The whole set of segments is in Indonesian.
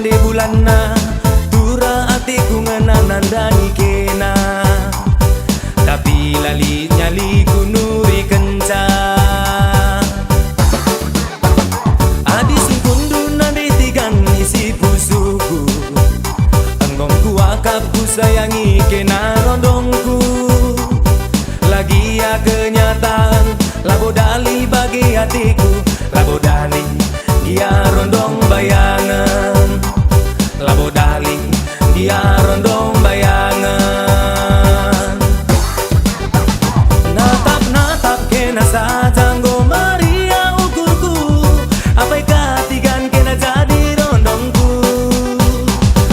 tande bulanna tura atiku ngenanan dani kena tapi lali nyali kunuri kenca adis kundu nande tigan isi pusuku enggongku akapku sayangi kena rondongku lagi ya kenyataan labodali bagi hatiku labodali dia rondong bayangan labodali dia rondong bayangan natap kena satanggo Maria ukurku apa katigan kena jadi rondongku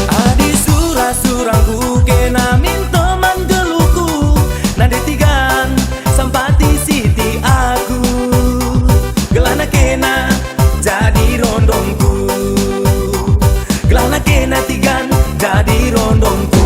adi surangku kena mintoman geluku nade tigan sampati siti aku gelana kena jadi rondongku gelana kena tigan jadi rondongku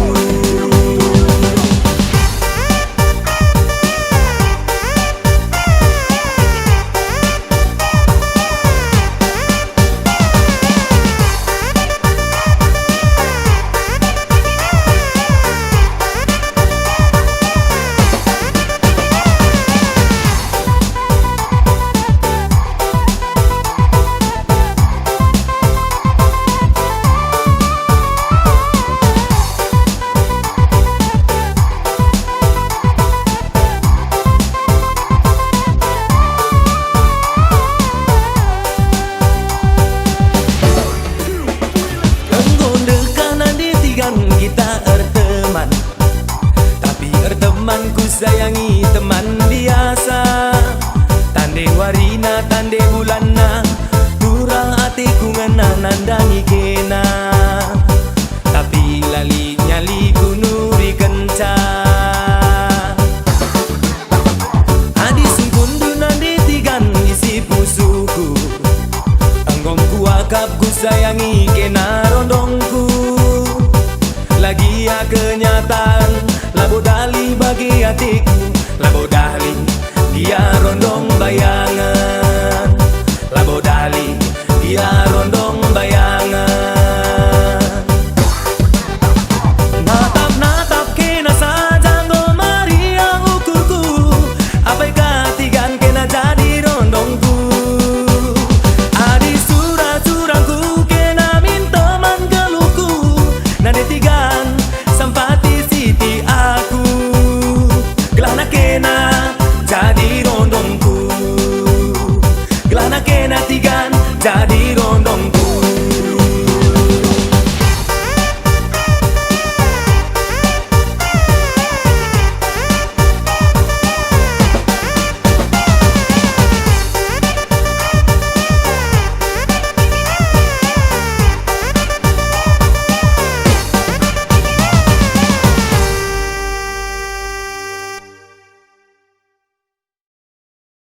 kita erteman tapi ertemanku sayangi teman biasa tande warina tande bulanna turang atiku ngenanan dani kena tapi lali nyali kunuri kenca adis kundu nande tigan isi pusuku enggongku akapku sayangi kena rondongku lagi ya kenyataan labodali bagi hatiku labodali dia